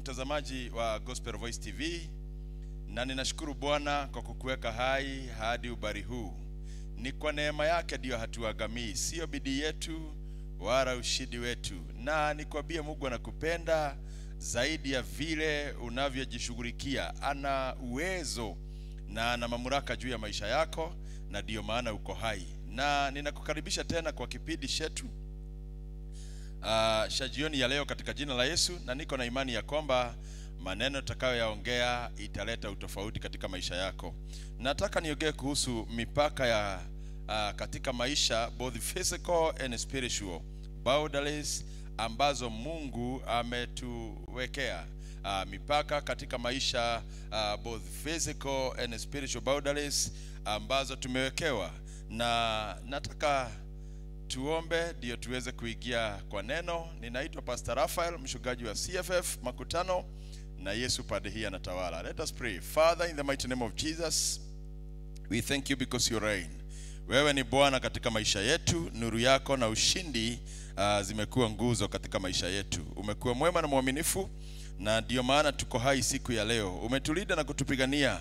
mtazamaji wa Gospel Voice TV, na ninashukuru Bwana kwa kukuweka hai hadi ubari huu. Ni kwa neema yake ndio hatuagamii, sio bidii yetu wala ushindi wetu. Na nikwambie Mungu anakupenda zaidi ya vile unavyojishughulikia. Ana uwezo na ana mamlaka juu ya maisha yako, na ndio maana uko hai. Na ninakukaribisha tena kwa kipindi chetu jioni ya leo katika jina la Yesu, na niko na imani ya kwamba maneno tutakayoyaongea italeta utofauti katika maisha yako. Nataka niongee kuhusu mipaka ya katika maisha, both physical and spiritual boundaries ambazo Mungu ametuwekea. Mipaka katika maisha, both physical and spiritual boundaries ambazo tumewekewa. Na nataka tuombe ndio tuweze kuingia kwa neno. Ninaitwa Pastor Raphael, mchungaji wa CFF Makutano, na Yesu pande hii anatawala. Let us pray. Father, in the mighty name of Jesus, we thank you because you reign. Wewe ni Bwana katika maisha yetu. Nuru yako na ushindi zimekuwa nguzo katika maisha yetu. Umekuwa mwema na mwaminifu, na ndio maana tuko hai siku ya leo. Umetulinda na kutupigania,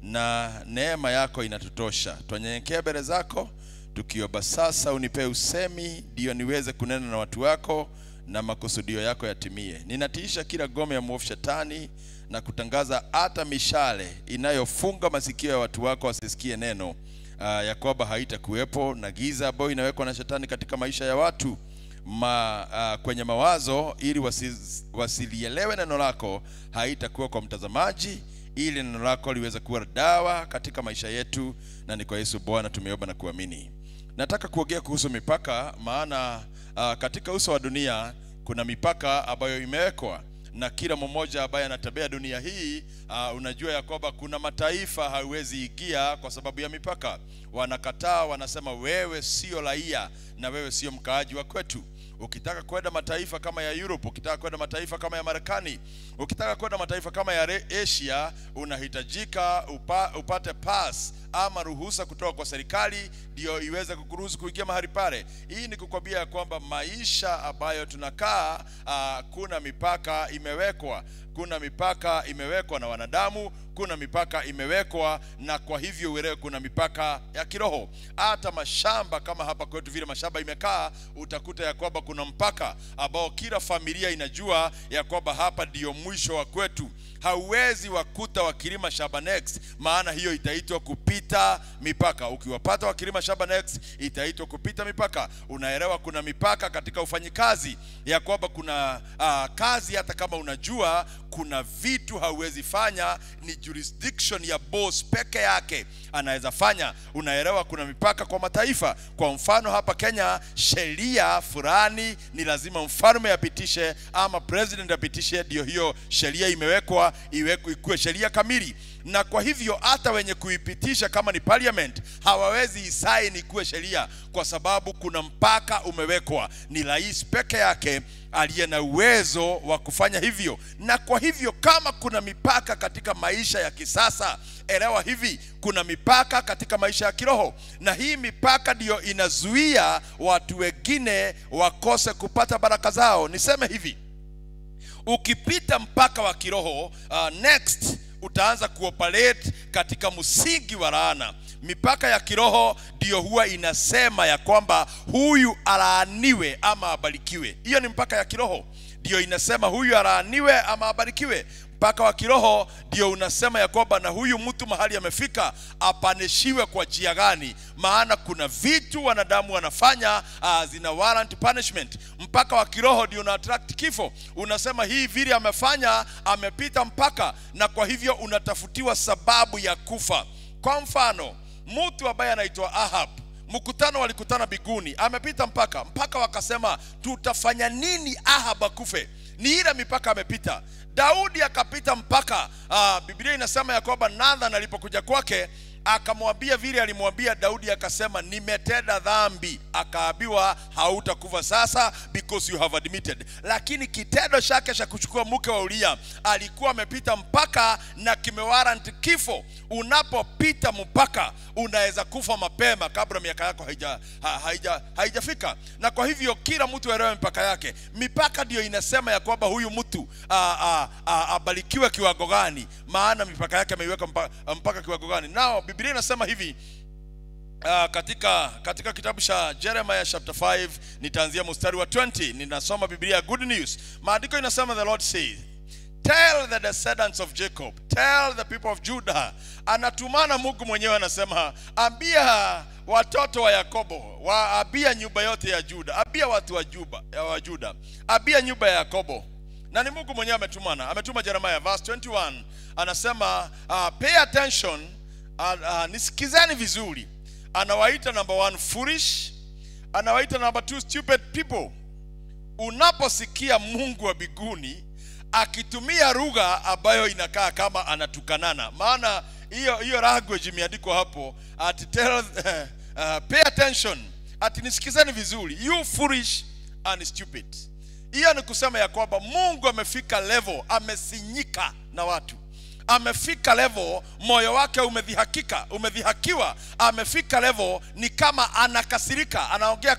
na neema yako inatutosha. Tunanyenyekea mbele zako tukiomba sasa unipe usemi ndio niweze kunena na watu wako na makusudio yako yatimie. Ninatiisha kila gome ya mwovu shetani na kutangaza hata mishale inayofunga masikio ya watu wako wasisikie neno ya kwamba haitakuwepo, na giza ambayo inawekwa na shetani katika maisha ya watu kwenye mawazo ili wasilielewe neno lako haitakuwa kwa mtazamaji, ili neno lako liweze kuwa dawa katika maisha yetu. Na ni kwa Yesu Bwana tumeomba na kuamini. Nataka kuongea kuhusu mipaka, maana katika uso wa dunia kuna mipaka ambayo imewekwa, na kila mmoja ambaye anatembea dunia hii unajua ya kwamba kuna mataifa hauwezi ingia kwa sababu ya mipaka. Wanakataa, wanasema wewe sio raia na wewe sio mkaaji wa kwetu. Ukitaka kwenda mataifa kama ya Europe, ukitaka kwenda mataifa kama ya Marekani, ukitaka kwenda mataifa kama ya Asia, unahitajika upate pass ama ruhusa kutoka kwa serikali ndio iweze kukuruhusu kuingia mahali pale. Hii ni kukwambia kwamba maisha ambayo tunakaa kuna mipaka imewekwa. Kuna mipaka imewekwa na wanadamu, kuna mipaka imewekwa, na kwa hivyo uelewe kuna mipaka ya kiroho. Hata mashamba kama hapa kwetu vile mashamba imekaa, utakuta ya kwamba kuna mpaka ambao kila familia inajua ya kwamba hapa ndio mwisho wa kwetu. Hauwezi wakuta wakilima shamba next, maana hiyo itaitwa kupita mipaka. Ukiwapata wakilima shamba next, itaitwa kupita mipaka. Unaelewa kuna mipaka katika ufanyikazi, ya kwamba kuna kazi hata kama unajua kuna vitu hauwezi fanya, ni jurisdiction ya boss peke yake anaweza fanya. Unaelewa kuna mipaka kwa mataifa. Kwa mfano hapa Kenya, sheria fulani ni lazima mfalme apitishe ama president apitishe, ndio hiyo sheria imewekwa ikuwe sheria kamili. Na kwa hivyo hata wenye kuipitisha kama ni parliament hawawezi isaini kuwe sheria, kwa sababu kuna mpaka umewekwa. Ni rais peke yake aliye na uwezo wa kufanya hivyo. Na kwa hivyo kama kuna mipaka katika maisha ya kisasa, elewa hivi, kuna mipaka katika maisha ya kiroho, na hii mipaka ndio inazuia watu wengine wakose kupata baraka zao. Niseme hivi, ukipita mpaka wa kiroho, next utaanza kuoperate katika msingi wa laana. Mipaka ya kiroho ndio huwa inasema ya kwamba huyu alaaniwe ama abarikiwe. Hiyo ni mpaka ya kiroho, ndio inasema huyu alaaniwe ama abarikiwe. Mpaka wa kiroho ndio unasema ya kwamba na huyu mtu mahali amefika apanishiwe kwa njia gani, maana kuna vitu wanadamu wanafanya zina warrant punishment. Mpaka wa kiroho ndio una attract kifo. Unasema hii vile amefanya amepita mpaka, na kwa hivyo unatafutiwa sababu ya kufa. Kwa mfano, mtu ambaye anaitwa Ahab, mkutano walikutana biguni, amepita mpaka wakasema tutafanya nini Ahab akufe. Ni ile mipaka amepita. Daudi akapita mpaka. Biblia inasema ya kwamba Nathan alipokuja kwake akamwambia vile alimwambia Daudi, akasema nimetenda dhambi. Akaambiwa hautakufa sasa because you have admitted. Lakini kitendo chake cha kuchukua mke wa Uria alikuwa amepita mpaka na kimewarrant kifo. Unapopita mpaka unaweza kufa mapema kabla miaka yako haijafika. Na kwa hivyo kila mtu aelewe mpaka yake. Mipaka ndio inasema ya kwamba huyu mtu abarikiwe kiwango gani, maana mipaka yake ameiweka mpaka kiwango gani. Nao Biblia inasema hivi katika kitabu cha Jeremiah chapter 5, nitaanzia mstari wa 20. Ninasoma Biblia Good News. Maandiko inasema, the Lord says, tell the descendants of Jacob, tell the people of Judah. Anatumana Mungu mwenyewe anasema, ambia watoto wa Yakobo, ambia nyumba yote ya Juda, ambia watu wa Juda, ambia nyumba ya Yakobo. Na ni Mungu mwenyewe ametuma Jeremiah. Verse 21 anasema, pay attention, nisikizeni vizuri. Anawaita number 1 foolish, anawaita number 2 stupid people. Unaposikia Mungu wa biguni akitumia lugha ambayo inakaa kama anatukanana, maana hiyo language imeandikwa hapo, pay attention, nisikizeni vizuri, you foolish and stupid. Hiyo ni kusema ya kwamba Mungu amefika level, amesinyika na watu. Amefika level, moyo wake umedhihakiwa. Amefika level ni kama anakasirika, anaongea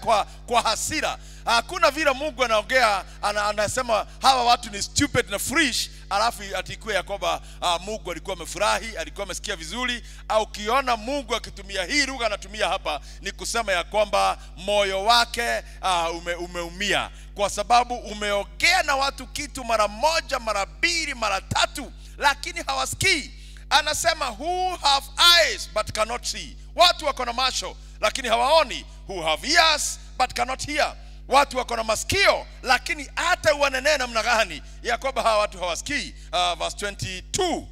kwa hasira. Hakuna vile Mungu anaongea anasema hawa watu ni stupid na foolish, alafu atikue ya kwamba Mungu alikuwa amefurahi, alikuwa amesikia vizuri. Au kiona Mungu akitumia hii lugha anatumia hapa, ni kusema ya kwamba moyo wake umeumia, kwa sababu umeongea na watu kitu mara moja, mara mbili, mara tatu, lakini hawasikii. Anasema who have eyes but cannot see. Watu wako na macho lakini hawaoni. Who have ears but cannot hear. Watu wako na masikio lakini hata wanene namna gani ya kwamba hawa watu hawasikii. Verse 22,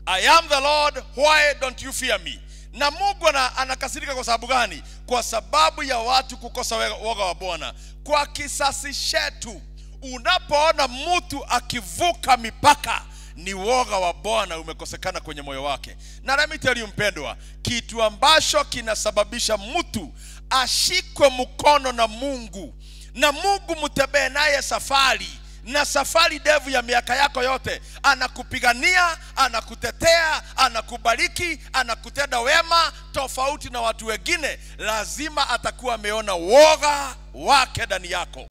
I am the Lord, why don't you fear me? Na Mungu anakasirika kwa sababu gani? Kwa sababu ya watu kukosa woga wa Bwana. Kwa kisasi chetu, unapoona mtu akivuka mipaka, ni woga wa Bwana umekosekana kwenye moyo wake. Na let me tell you mpendwa, kitu ambacho kinasababisha mtu ashikwe mkono na Mungu, na Mungu mtembee naye safari, na safari ndefu ya miaka yako yote, anakupigania, anakutetea, anakubariki, anakutenda wema tofauti na watu wengine, lazima atakuwa ameona woga wake ndani yako.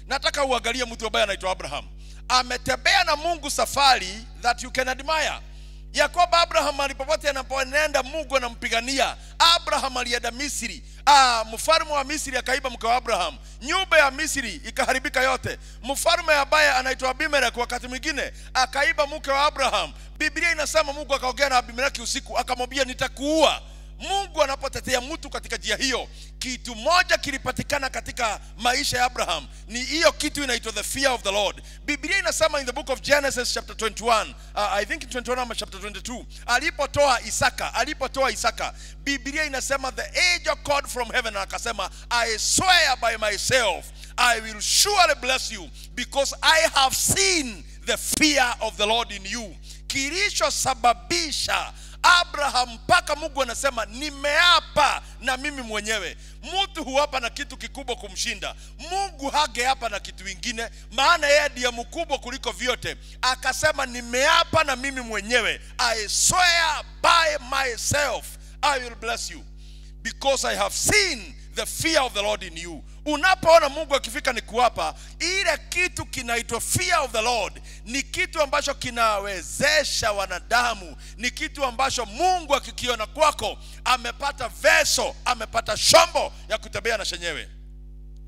Nataka uangalie mtu ambaye anaitwa Abraham. Ametembea na Mungu safari that you can admire. Ya kwamba Abraham alipopote anapoenda Mungu anampigania. Abraham alienda Misri. Mfalme wa Misri akaiba mke wa Abraham. Nyumba ya Misri ikaharibika yote. Mfalme ambaye anaitwa Abimelech wakati mwingine akaiba mke wa Abraham. Biblia inasema Mungu akaongea na Abimelech usiku, akamwambia nitakuua. Mungu anapotetea mtu katika njia hiyo, kitu moja kilipatikana katika maisha ya Abraham, ni hiyo kitu inaitwa the fear of the Lord. Biblia inasema in the book of Genesis chapter 21, I think 21 ama chapter 22, alipotoa Isaka, Biblia inasema the angel called from heaven, akasema I swear by myself I will surely bless you because I have seen the fear of the Lord in you. Kilichosababisha Abraham mpaka Mungu anasema nimeapa na mimi mwenyewe. Mtu huapa na kitu kikubwa kumshinda. Mungu hageapa na kitu kingine, maana yeye ndiye mkubwa kuliko vyote. Akasema nimeapa na mimi mwenyewe, I swear by myself I will bless you because I have seen the fear of the Lord in you. Unapoona Mungu akifika ni kuapa, ile kitu kinaitwa fear of the Lord ni kitu ambacho kinawezesha wanadamu, ni kitu ambacho Mungu akikiona kwako amepata veso, amepata shombo ya kutembea na shenyewe.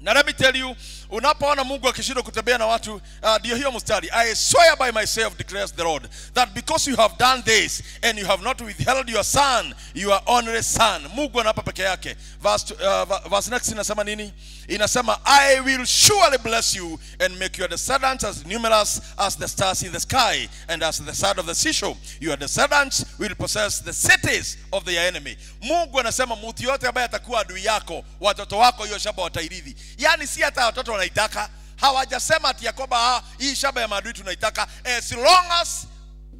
Na let me tell you, unapoona Mungu akishindwa kutembea na watu, ndio hiyo mstari, I swear by myself, declares the Lord, that because you have done this and you have not withheld your son, your only son. Mungu anapa peke yake. Verse next inasema nini? Inasema I will surely bless you and make your descendants as numerous as the stars in the sky and as the sand of the seashore. Your descendants will possess the cities of the enemy. Mungu anasema mtu yote ambaye atakuwa adui yako, watoto wako hiyo shamba watairithi. Yani si hata watoto wanaitaka. Hawajasema ati ya kwamba hii shamba ya maadui tunaitaka. As long as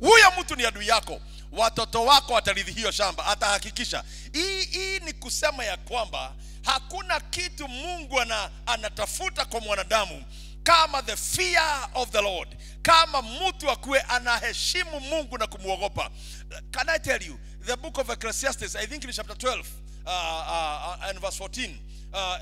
huyo mtu ni adui yako, watoto wako watarithi hiyo shamba, atahakikisha. Hii ni kusema ya kwamba hakuna kitu Mungu anatafuta kwa mwanadamu kama the fear of the Lord, kama mtu akue anaheshimu Mungu na kumuogopa. Can I tell you, the book of Ecclesiastes, I think in chapter 12 and verse 14,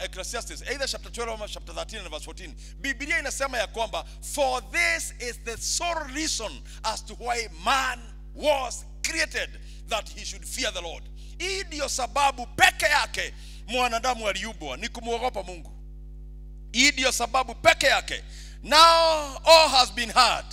Ecclesiastes, either chapter 12 or chapter 13 and verse 14, Biblia inasema ya kwamba for this is the sole reason as to why man was created, that he should fear the Lord. Hii ndio sababu peke yake mwanadamu aliumbwa, ni kumuogopa Mungu. Hii ndio sababu peke yake. Now all has been heard.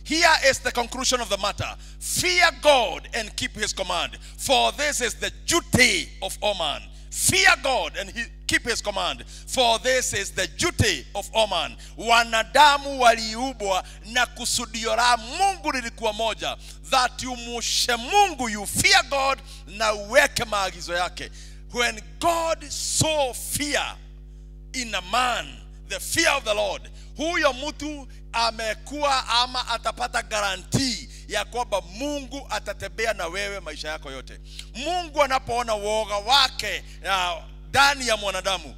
Here is the conclusion of the matter. Fear God and keep his command, for this is the duty of all man. Fear God and keep his command, for this is the duty of all man. Wanadamu waliumbwa na kusudio la Mungu lilikuwa moja, that umushe Mungu, you fear God na uweke maagizo yake. When God saw fear in a man, the fear of the Lord, huyo mtu amekuwa ama atapata guarantee ya kwamba Mungu atatembea na wewe maisha yako yote. Mungu anapoona woga wake ndani ya mwanadamu,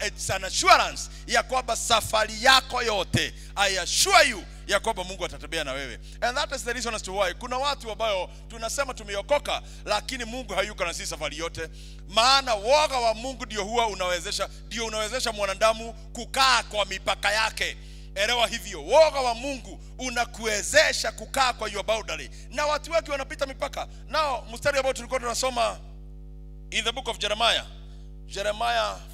it's an assurance ya kwamba safari yako yote, I assure you ya kwamba Mungu atatembea na wewe. And that is the reason as to why kuna watu ambao tunasema tumeokoka, lakini Mungu hayuko na sisi safari yote. Maana woga wa Mungu ndio huwa unawezesha mwanadamu kukaa kwa mipaka yake. Elewa hivyo, woga wa Mungu unakuwezesha kukaa kwa your boundary. Na watu wengi wanapita mipaka. Now mstari ambao tulikuwa tunasoma in the book of Jeremiah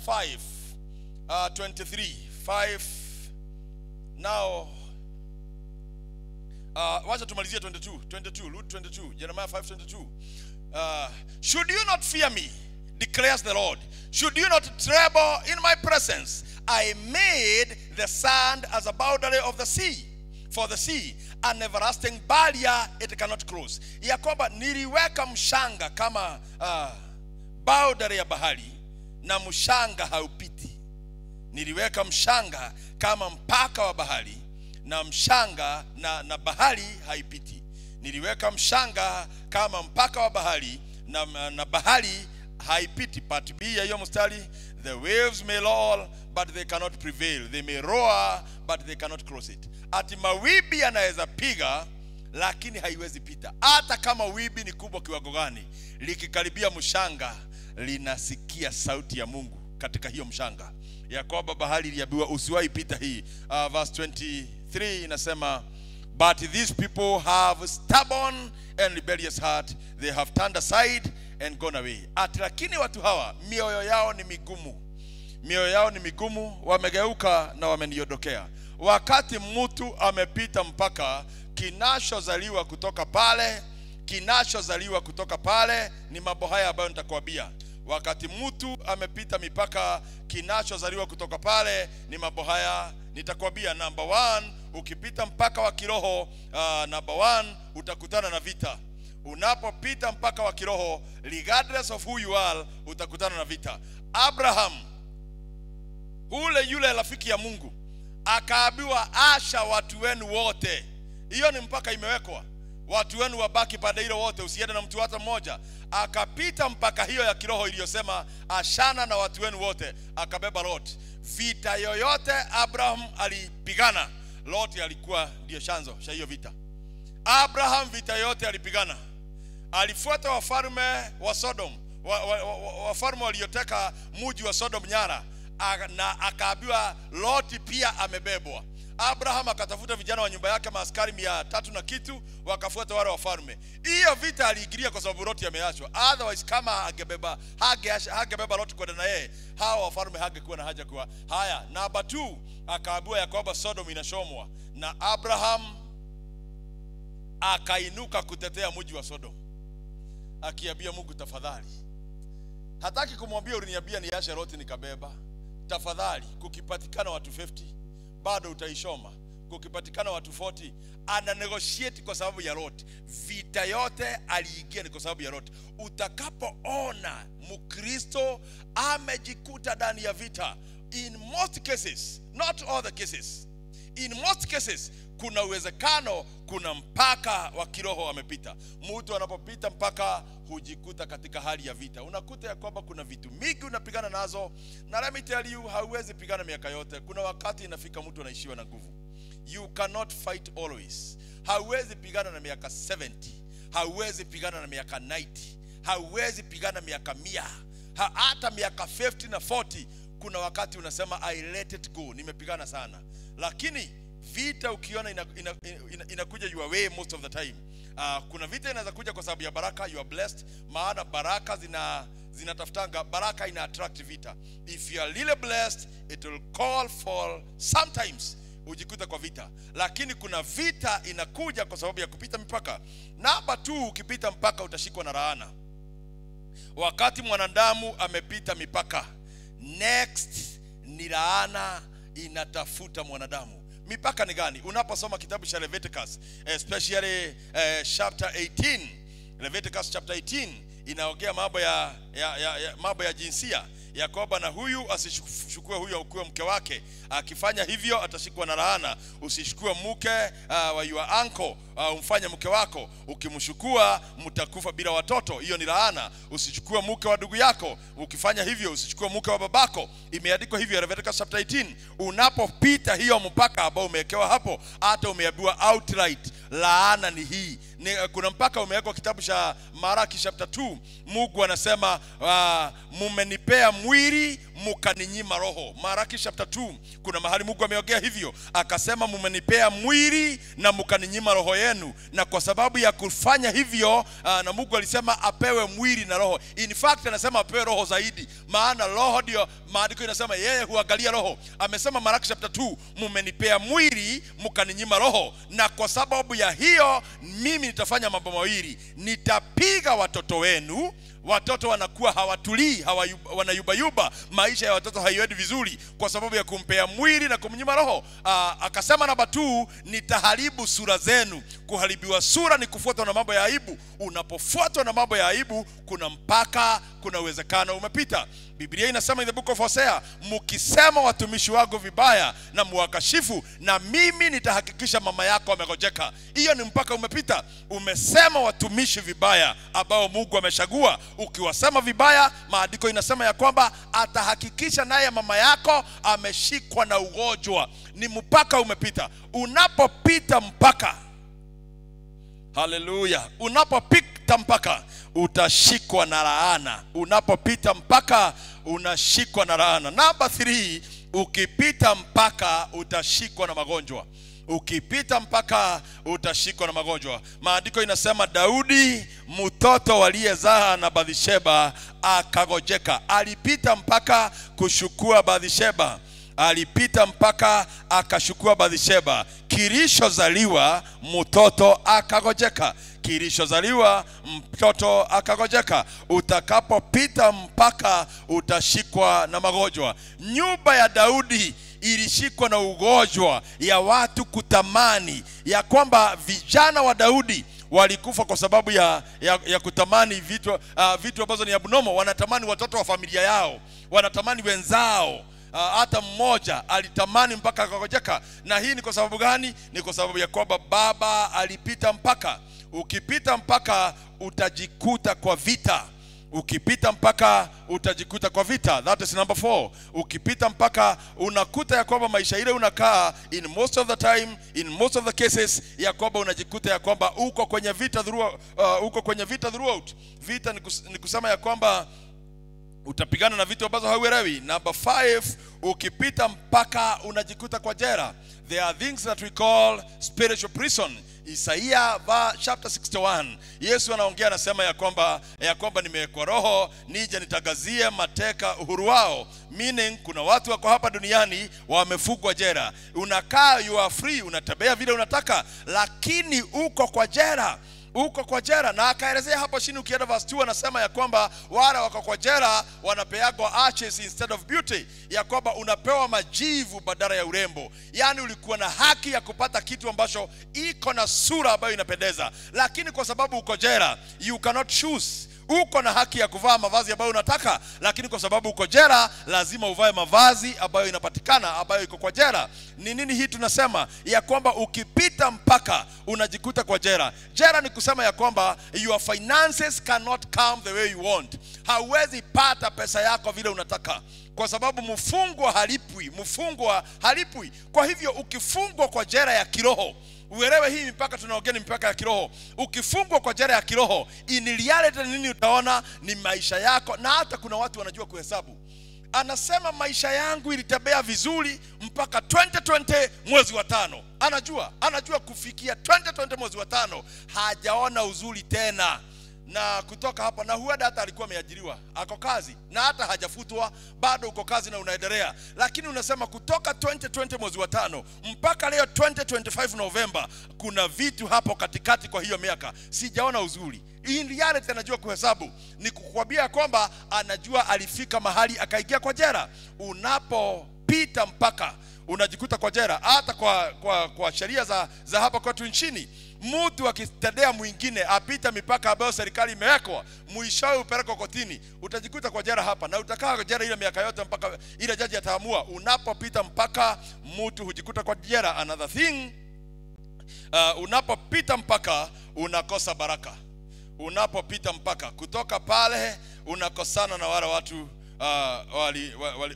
5:23. Now wacha tumalizie 22, Jeremiah 5:22. Should you not fear me, declares the Lord? Should you not tremble in my presence? I made the sand as a boundary of the sea, for the sea, an everlasting barrier it cannot cross. Ya kwamba niliweka mshanga kama boundary ya bahari, na mshanga haupiti. Niliweka mshanga kama mpaka wa bahari, na mshanga na bahari haipiti. Niliweka mshanga kama mpaka wa bahari, na bahari haipiti. Part B ya hiyo mstari, the waves may roll but they cannot prevail, they may roar but they cannot cross it. Ati mawimbi yanaweza piga lakini haiwezi pita. Hata kama wimbi ni kubwa kiwango gani, likikaribia mshanga linasikia sauti ya Mungu katika hiyo mshanga. Yakobo bahari iliambiwa usiwahi pita hii. Verse 23 inasema, but these people have stubborn and rebellious heart, they have turned aside and gone away. Lakini watu hawa mioyo yao ni migumu. Mioyo yao ni migumu, wamegeuka na wameniondokea. Wakati mtu amepita mpaka, kinachozaliwa kutoka pale ni mambo haya ambayo nitakwambia. Wakati mtu amepita mipaka, kinachozaliwa kutoka pale ni mambo haya nitakwambia. Number 1, ukipita mpaka wa kiroho, number 1, utakutana na vita. Unapopita mpaka wa kiroho, regardless of who you are, utakutana na vita. Abraham, yule rafiki ya Mungu, akaambiwa asha watu wenu wote. Hiyo ni mpaka imewekwa. Watu wenu wabaki pande hilo wote, usiende na mtu hata mmoja. Akapita mpaka hiyo ya kiroho iliyosema ashana na watu wenu wote, akabeba Lot. Vita yoyote Abraham alipigana, Lot alikuwa ndio chanzo cha hiyo vita. Abraham vita yote alipigana. Alifuata wafalme wa Sodom, wafalme walioteka mji wa Sodom nyara, na akaambiwa Lot pia amebebwa. Abraham akatafuta vijana wa nyumba yake, maaskari 300 na kitu, wakafuata wale wafalme. Hiyo vita aliingilia kwa sababu Lot ameachwa. Otherwise kama hagebeba Lot kwenda na yeye, hao wafalme hangekuwa na haja kwa haya. Number 2, akaambiwa ya kwamba Sodom inashomwa, na Abraham akainuka kutetea mji wa Sodom, akiambia Mungu tafadhali. Hataki kumwambia uliniambia niache Lot nikabeba. Tafadhali, kukipatikana watu 50 bado utaishoma. Kukipatikana watu 40, ana negotiate kwa sababu ya Lot. Vita yote aliingia ni kwa sababu ya Lot. Utakapoona Mkristo amejikuta ndani ya vita, in most cases, not all the cases, in most cases, kuna uwezekano kuna mpaka wa kiroho amepita. Mtu anapopita mpaka hujikuta katika hali ya vita. Unakuta ya kwamba kuna vitu mingi unapigana nazo, na let me tell you, hauwezi pigana miaka yote. Kuna wakati inafika mtu anaishiwa na nguvu. You cannot fight always. Hauwezi pigana na miaka 70, hauwezi pigana na miaka 90, hauwezi pigana miaka 100, hata miaka 50 na 40. Kuna wakati unasema I let it go, nimepigana sana. Lakini vita ukiona inakuja your way most of the time. Kuna vita inaweza kuja kwa sababu ya baraka, you are blessed. Maana baraka zinatafutanga, baraka ina attract vita. If you are really blessed, it will call for sometimes ujikuta kwa vita. Lakini kuna vita inakuja kwa sababu ya kupita mipaka. Namba 2, ukipita mpaka utashikwa na laana. Wakati mwanadamu amepita mipaka, next ni laana inatafuta mwanadamu. Mipaka ni gani? Unaposoma kitabu cha Leviticus, especially chapter 18, Leviticus chapter 18 inaongea mambo ya jinsia. Yakoba na huyu asishukue huyo kuwa mke wake, akifanya hivyo atashikwa na laana. Usishukue mke wa your uncle umfanye mke wako, ukimshukua mtakufa bila watoto, hiyo ni laana. Usichukue mke wa ndugu yako, ukifanya hivyo usichukue mke wa babako. Imeandikwa hivyo Leviticus chapter 18. Unapopita hiyo mpaka ambao umewekewa hapo, hata umeambiwa outright laana ni hii. Kuna mpaka umewekwa kitabu cha Malaki chapter 2. Mungu anasema mumenipea mwili mukaninyima roho. Malaki chapter 2 kuna mahali Mungu ameongea hivyo, akasema mumenipea mwili na mukaninyima roho yenu. Na kwa sababu ya kufanya hivyo, na Mungu alisema apewe mwili na roho. In fact anasema apewe roho zaidi, maana roho ndio maandiko inasema yeye huangalia roho. Amesema Malaki chapter 2, mumenipea mwili mukaninyima roho, na kwa sababu ya hiyo mimi nitafanya mambo mawili. Nitapiga watoto wenu. Watoto wanakuwa hawatulii, wanayubayuba, maisha ya watoto haiendi vizuri kwa sababu ya kumpea mwili na kumnyima roho. Akasema namba 2, nitaharibu sura zenu. Kuharibiwa sura ni kufuatwa na mambo ya aibu. Unapofuatwa na mambo ya aibu, kuna mpaka, kuna uwezekano umepita. Biblia inasema in the book of Hosea, mukisema watumishi wangu vibaya na muwakashifu, na mimi nitahakikisha mama yako amegojeka. Hiyo ni mpaka umepita. Umesema watumishi vibaya ambao Mungu amechagua. Ukiwasema vibaya, maandiko inasema ya kwamba atahakikisha naye mama yako ameshikwa na ugonjwa. Ni mpaka umepita. Unapopita mpaka, haleluya, unapopita mpaka utashikwa na laana. Unapopita mpaka unashikwa na laana. Namba 3, ukipita mpaka utashikwa na magonjwa. Ukipita mpaka utashikwa na magonjwa. Maandiko inasema Daudi mtoto waliyezaa na Bathsheba akagojeka. Alipita mpaka kushukua Bathsheba. Alipita mpaka akashukua Bathsheba. Kilishozaliwa mtoto akagojeka. Kilishozaliwa mtoto akagojeka. Utakapopita mpaka utashikwa na magonjwa. Nyumba ya Daudi ilishikwa na ugonjwa ya watu kutamani, ya kwamba vijana wa Daudi walikufa kwa sababu ya kutamani vitu ambazo ni abnormal. Wanatamani watoto wa familia yao, wanatamani wenzao. Hata mmoja alitamani mpaka akagojeka. Na hii ni kwa sababu gani? Ni kwa sababu ya kwamba baba alipita mpaka. Ukipita mpaka utajikuta kwa vita. Ukipita mpaka utajikuta kwa vita. That is number 4. Ukipita mpaka unakuta ya kwamba maisha ile unakaa, in most of the time, in most of the cases, ya kwamba unajikuta ya kwamba uko kwenye vita throughout. Vita ni kusema ya kwamba utapigana na vitu ambazo hauelewi. Number 5, ukipita mpaka unajikuta kwa jela. There are things that we call spiritual prison. Isaiah chapter 61, Yesu anaongea, anasema ya kwamba nimewekwa roho nije nitagazie mateka uhuru wao. Meaning kuna watu wako hapa duniani wamefungwa jela. Unakaa, you are free, unatembea vile unataka, lakini uko kwa jela. Uko kwa jela. Na akaelezea hapo chini, ukienda verse 2, anasema ya kwamba wale wako kwa jela wanapeagwa arches instead of beauty, ya kwamba unapewa majivu badala ya urembo. Yani ulikuwa na haki ya kupata kitu ambacho iko na sura ambayo inapendeza, lakini kwa sababu uko jela, you cannot choose. Uko na haki ya kuvaa mavazi ambayo unataka, lakini kwa sababu uko jela lazima uvae mavazi ambayo inapatikana, ambayo iko kwa jela. Ni nini hii tunasema? Ya kwamba ukipita mpaka unajikuta kwa jela. Jela ni kusema ya kwamba your finances cannot come the way you want. Hauwezi pata pesa yako vile unataka, kwa sababu mfungwa halipwi. Kwa hivyo ukifungwa kwa jela ya kiroho, uelewe hii mipaka tunaongea ni mipaka ya kiroho. Ukifungwa kwa jela ya kiroho, in reality nini utaona? Ni maisha yako. Na hata kuna watu wanajua kuhesabu. Anasema maisha yangu ilitembea vizuri mpaka 2020 mwezi wa 5. Anajua kufikia 2020 mwezi wa 5 hajaona uzuri tena. Na kutoka hapa, na huenda hata alikuwa ameajiriwa, ako kazi na hata hajafutwa, bado uko kazi na unaendelea. Lakini unasema kutoka 2020 mwezi wa 5 mpaka leo 2025 Novemba, kuna vitu hapo katikati kwa hiyo miaka sijaona uzuri. In reality anajua kuhesabu. Ni kukwambia kwamba anajua alifika mahali akaingia kwa jela. Unapopita mpaka unajikuta kwa jela. Hata kwa sheria za hapa kwetu nchini, mtu akitendea mwingine apita mipaka ambayo serikali imewekwa, mwishowe upelekwa kotini, utajikuta kwa jela hapa na utakaa kwa jela ile miaka yote mpaka ile jaji ataamua. Unapopita mpaka mtu hujikuta kwa jela. Another thing, unapopita mpaka unakosa baraka. Unapopita mpaka, kutoka pale unakosana na wale watu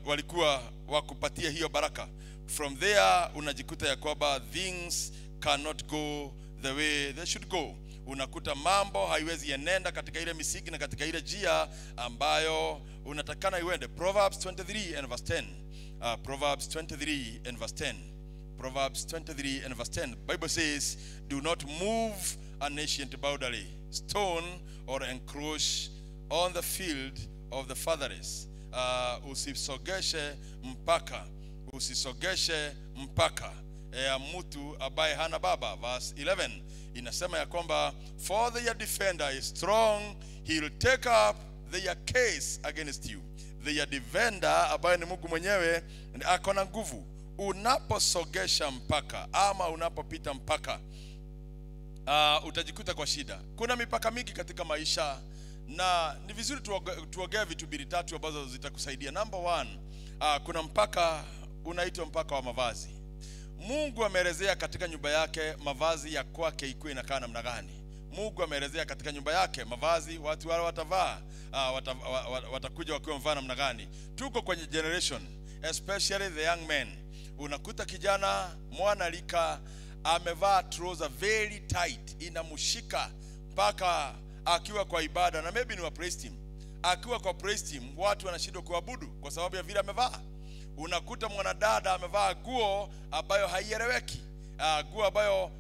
walikuwa wakupatia hiyo baraka. From there unajikuta ya kwamba things cannot go the way they should go. Unakuta mambo haiwezi enenda katika ile misingi na katika ile njia ambayo unatakana iende. Proverbs 23 and verse 10. Proverbs 23 and verse 10. Proverbs 23 and verse 10. Bible says, do not move an ancient boundary, stone or encroach on the field of the fatherless. Usisogeshe mpaka ya mtu ambaye hana baba. Verse 11 inasema ya kwamba, for their defender is strong, he will take up their case against you. Their defender ambaye ni Mungu mwenyewe ako na nguvu. Unaposogesha mpaka ama unapopita mpaka, utajikuta kwa shida. Kuna mipaka mingi katika maisha, na ni vizuri tuongee vitu mbili tatu ambazo zitakusaidia. Number 1, kuna mpaka unaitwa mpaka wa mavazi. Mungu ameelezea katika nyumba yake mavazi ya kwake ikuwe inakaa namna gani. Mungu ameelezea katika nyumba yake mavazi watu wale watavaa, watakuja wakiwa mvaa namna gani. Tuko kwenye generation, especially the young men. Unakuta kijana mwana lika amevaa trouser very tight, inamshika mpaka akiwa kwa ibada, na maybe ni wa praise team. Akiwa kwa praise team watu wanashindwa kuabudu kwa sababu ya vile amevaa. Unakuta mwanadada amevaa nguo ambayo haieleweki, nguo ambayo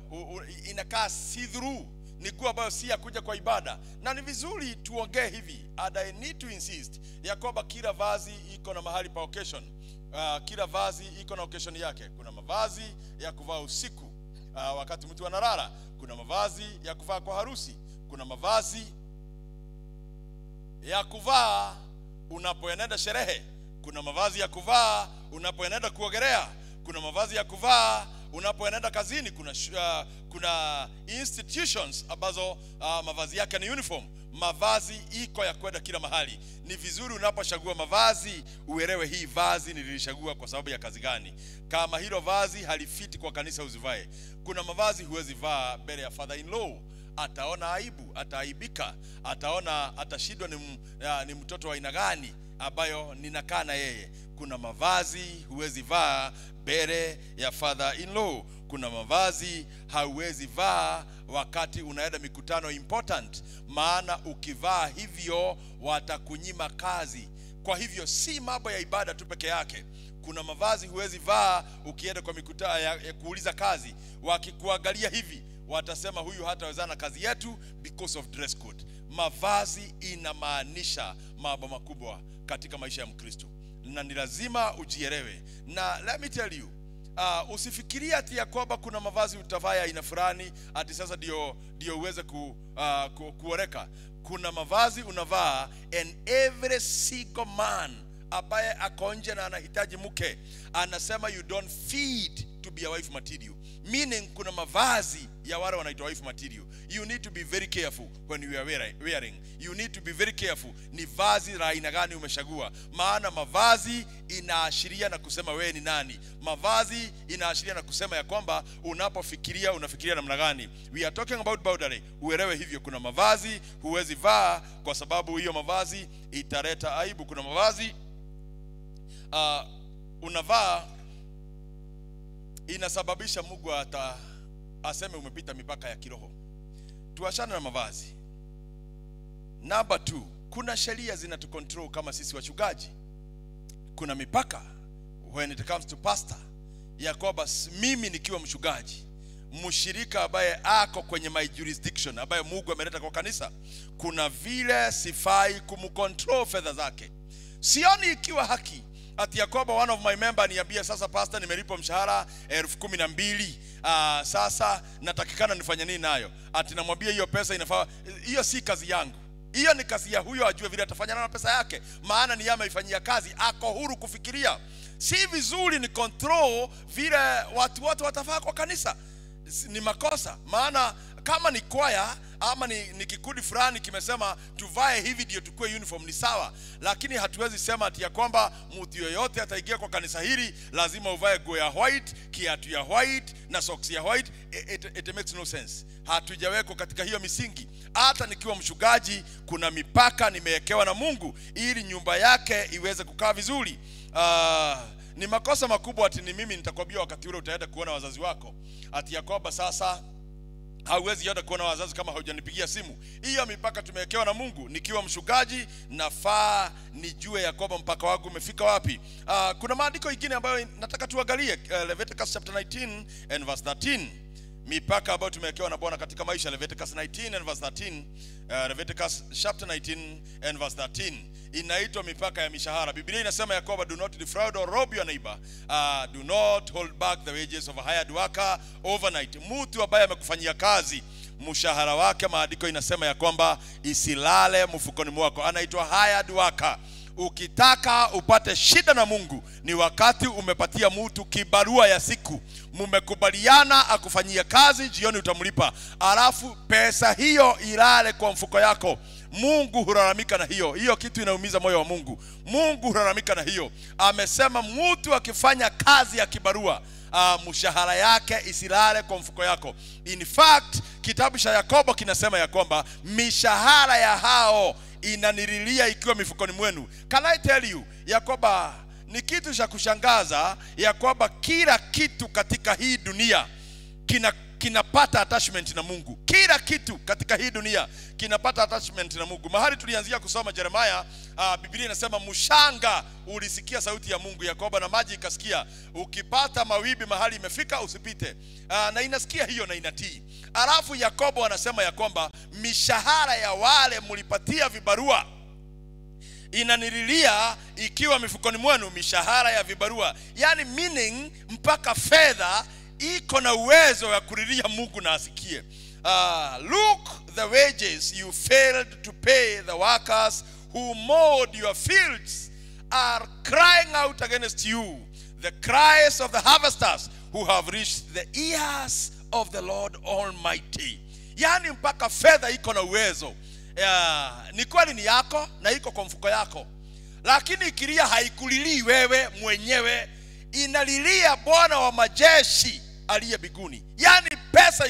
inakaa see through, ni nguo ambayo si ya kuja kwa ibada. Na ni vizuri tuongee hivi, and I need to insist ya kwamba kila vazi iko na mahali pa occasion. Kila vazi iko na occasion yake. Kuna mavazi ya kuvaa usiku, wakati mtu analala. Kuna mavazi ya kuvaa kwa harusi. Kuna mavazi ya kuvaa unapoenda sherehe. Kuna mavazi ya kuvaa unapoenda kuogelea. Kuna mavazi ya kuvaa unapoenda kazini. Kuna institutions ambazo mavazi yake ni uniform. Mavazi iko ya kwenda kila mahali. Ni vizuri unapochagua mavazi uelewe hii vazi nililichagua kwa sababu ya kazi gani. Kama hilo vazi halifiti kwa kanisa usivae. Kuna mavazi huwezi vaa mbele ya father in law. Ataona aibu, ataaibika, ataona atashindwa ni mtoto wa aina gani ambayo ninakaa na yeye. Kuna mavazi huwezi vaa mbele ya father in law. Kuna mavazi hauwezi vaa wakati unaenda mikutano important, maana ukivaa hivyo watakunyima kazi. Kwa hivyo si mambo ya ibada tu peke yake. Kuna mavazi huwezi vaa ukienda kwa mikutano ya kuuliza kazi. Wakikuangalia hivi watasema huyu hatawezana kazi yetu because of dress code. Mavazi inamaanisha mambo makubwa katika maisha ya Mkristo, na ni lazima ujielewe. Na let me tell you, usifikiria ati ya kwamba kuna mavazi utavaa aina fulani ati sasa ndio uweze kuoreka. Kuna mavazi unavaa, and every single man ambaye ako nje na anahitaji mke anasema you don't feed to be a wife material. Meaning kuna mavazi ya wale wanaitwa wife material. You need to be very careful when you are wearing. You need to be very careful ni vazi la aina gani umechagua. Maana mavazi inaashiria na kusema wewe ni nani. Mavazi inaashiria na kusema ya kwamba unapofikiria unafikiria namna gani. We are talking about boundary. Uelewe hivyo, kuna mavazi huwezi vaa kwa sababu hiyo mavazi italeta aibu. Kuna mavazi unavaa inasababisha Mungu aseme umepita mipaka ya kiroho. Tuachane na mavazi. Number 2, kuna sheria zinatucontrol kama sisi wachungaji. Kuna mipaka when it comes to pastor, ya kwamba mimi nikiwa mchungaji, mshirika ambaye ako kwenye my jurisdiction, ambaye Mungu ameleta kwa kanisa, kuna vile sifai kumcontrol fedha zake. Sioni ikiwa haki ati ya kwamba one of my member niambia, sasa pastor nimelipo mshahara 12,000, sasa natakikana nifanye nini nayo? Ati namwambia hiyo pesa inafaa. Hiyo si kazi yangu. Hiyo ni kazi ya huyo, ajue vile atafanya na pesa yake, maana ni yeye ameifanyia kazi, ako huru kufikiria. Si vizuri ni control vile watu wote watafaa kwa kanisa. Ni makosa. Maana kama ni kwaya ama ni kikundi fulani kimesema tuvae hivi ndio tukue uniform, ni sawa. Lakini hatuwezi sema ati ya kwamba mtu yoyote ataingia kwa kanisa hili lazima uvae nguo ya white, kiatu ya white na socks ya white. It makes no sense. Hatujawekwa katika hiyo misingi. Hata nikiwa mchungaji kuna mipaka nimewekewa na Mungu ili nyumba yake iweze kukaa vizuri. Ni makosa makubwa ati ni mimi nitakwambia wakati ule utaenda kuona wazazi wako ati ya kwamba sasa hauwezi yote kuona wazazi kama haujanipigia simu. Hiyo mipaka tumewekewa na Mungu. Nikiwa mchungaji nafaa nijue ya kwamba mpaka wangu umefika wapi. Kuna maandiko mengine ambayo nataka tuangalie. Leviticus chapter 19 and verse 13. Mipaka ambayo tumewekewa na Bwana katika maisha. Leviticus 19 and verse 13. Leviticus chapter 19 and verse 13. Inaitwa mipaka ya mishahara. Biblia inasema ya kwamba do not defraud or rob your neighbor. Do not hold back the wages of a hired worker overnight. Mtu ambaye amekufanyia kazi, mshahara wake maandiko inasema ya kwamba isilale mfukoni mwako. Anaitwa hired worker. Ukitaka upate shida na Mungu ni wakati umepatia mtu kibarua ya siku. Mmekubaliana akufanyia kazi, jioni utamlipa. Alafu pesa hiyo ilale kwa mfuko yako. Mungu hulalamika na hiyo. Hiyo kitu inaumiza moyo wa Mungu. Mungu hulalamika na hiyo. Amesema mtu akifanya kazi ya kibarua, mshahara yake isilale kwa mfuko yako. In fact, kitabu cha Yakobo kinasema ya kwamba mishahara ya hao inanililia ikiwa mifukoni mwenu. Can I tell you ya kwamba ni kitu cha kushangaza ya kwamba kila kitu katika hii dunia kinapata attachment na Mungu. Kila kitu katika hii dunia kinapata attachment na Mungu. Mahali tulianzia kusoma Jeremiah, Biblia inasema mshanga ulisikia sauti ya Mungu, Yakobo, na maji ikasikia. Ukipata mawimbi mahali imefika usipite. Na inasikia hiyo na inatii. Alafu Yakobo anasema ya kwamba mishahara ya wale mlipatia vibarua inanililia ikiwa mifukoni mwenu. Mishahara ya vibarua, yani meaning mpaka fedha iko na uwezo wa kulilia Mungu na asikie. Look, the wages you failed to pay the workers who mowed your fields are crying out against you. The cries of the harvesters who have reached the ears of the Lord Almighty. Yani mpaka fedha iko na uwezo. Ni kweli ni yako na iko kwa mfuko yako, lakini ikilia haikulilii wewe mwenyewe, inalilia Bwana wa majeshi aliye mbinguni. Yani pesa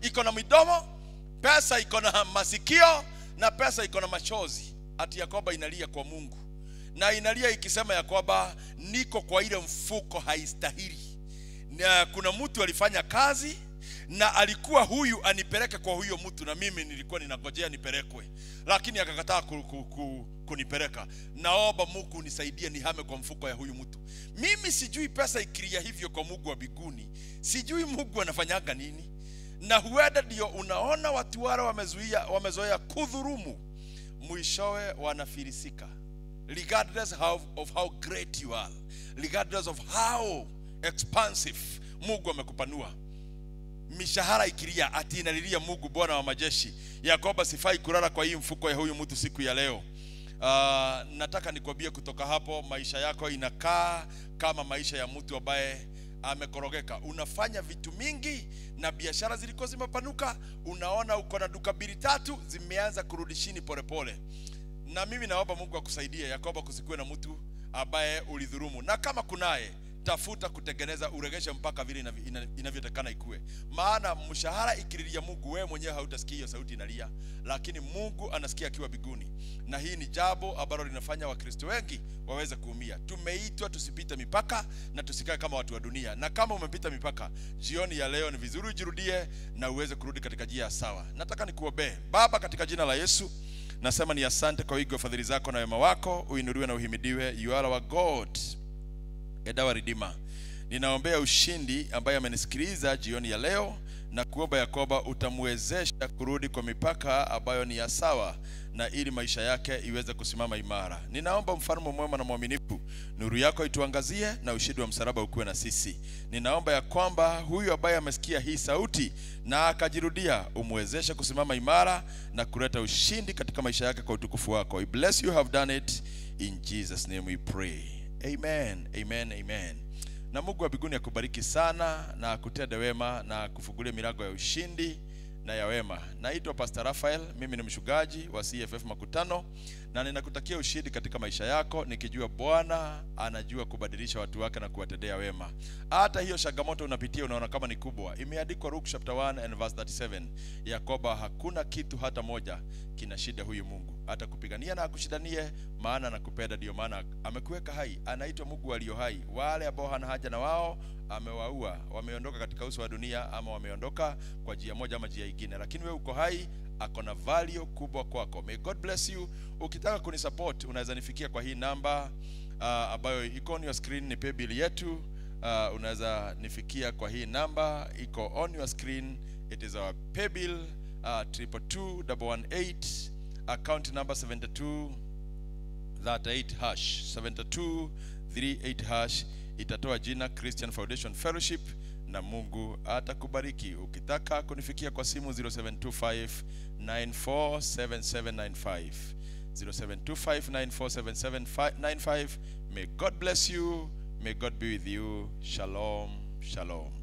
iko na midomo, pesa iko na masikio, na pesa iko na machozi. Ati Yakobo inalia kwa Mungu, na inalia ikisema ya kwamba niko kwa ile mfuko haistahili. Na kuna mtu alifanya kazi na alikuwa huyu anipeleke kwa huyo mtu, na mimi nilikuwa ninangojea nipelekwe, lakini akakataa kunipeleka. Naomba Mungu unisaidie nihame kwa mfuko ya huyu mtu. Mimi sijui pesa ikilia hivyo kwa Mungu wa mbinguni, sijui Mungu anafanyaga nini. Na huenda ndio unaona watu wale wamezoea kudhurumu, mwishowe wanafilisika. Regardless of how great you are, regardless of how expansive Mungu amekupanua, mishahara ikilia ati inalilia Mungu Bwana wa majeshi. Yakobo sifai kulala kwa hii mfuko ya huyu mtu siku ya leo. Nataka nikwambie kutoka hapo maisha yako inakaa kama maisha ya mtu ambaye amekorogeka. Unafanya vitu mingi na biashara zilikuwa zimepanuka, unaona uko na duka 2-3 zimeanza kurudi chini polepole. Na mimi naomba Mungu akusaidie ya kwamba kusikue na mtu ambaye ulidhurumu, na kama kunaye, tafuta kutengeneza uregeshe mpaka vile inavyotakana ikue. Maana mshahara ikililia Mungu, wewe mwenyewe hautasikia hiyo sauti inalia, lakini Mungu anasikia akiwa biguni. Na hii ni jambo ambalo linafanya Wakristo wengi waweze kuumia. Tumeitwa tusipite mipaka na tusikae kama watu wa dunia. Na kama umepita mipaka, jioni ya leo ni vizuri ujirudie na uweze kurudi katika njia sawa. Nataka nikuombee. Baba, katika jina la Yesu, nasema ni asante kwa wingi wa fadhili zako na wema wako. Uinuliwe na uhimidiwe. You are our God, Edawa Redeemer. Ninaombea ushindi ambaye amenisikiliza jioni ya leo, na kuomba ya kwamba utamwezesha kurudi kwa mipaka ambayo ni ya sawa, na ili maisha yake iweze kusimama imara. Ninaomba mfalme mwema na mwaminifu, nuru yako ituangazie na ushindi wa msalaba ukuwe na sisi. Ninaomba ya kwamba huyu ambaye amesikia hii sauti na akajirudia, umwezeshe kusimama imara na kuleta ushindi katika maisha yake kwa utukufu wako. We bless you have done it in Jesus name we pray. Amen, amen, amen. Na Mungu wa mbinguni akubariki sana na akutende wema na kufungulia milango ya ushindi na ya wema. Naitwa Pastor Raphael, mimi ni mchungaji wa CFF Makutano, na ninakutakia ushindi katika maisha yako, nikijua Bwana anajua kubadilisha watu wake na kuwatendea wema. Hata hiyo changamoto unapitia unaona kama ni kubwa, imeandikwa Luke chapter 1 and verse 37 ya kwamba hakuna kitu hata moja kinashinda huyu Mungu. Hata kupigania na akushindanie, maana anakupenda, ndio maana amekuweka hai. Anaitwa Mungu aliyo hai. Wale ambao hana haja na wao amewaua, wameondoka katika uso wa dunia, ama wameondoka kwa njia moja ama njia nyingine, lakini wewe uko hai, akona value kubwa kwako. May God bless you. Ukitaka kunisupport unaweza nifikia kwa hii namba ambayo iko on your screen, ni paybill yetu. Unaweza nifikia kwa hii namba iko on your screen. It is our paybill 222118, account number 7238 7238 itatoa jina Christian Foundation Fellowship, na Mungu atakubariki. Ukitaka kunifikia kwa simu 0725947795 0725947795. May God bless you. May God be with you. Shalom, shalom.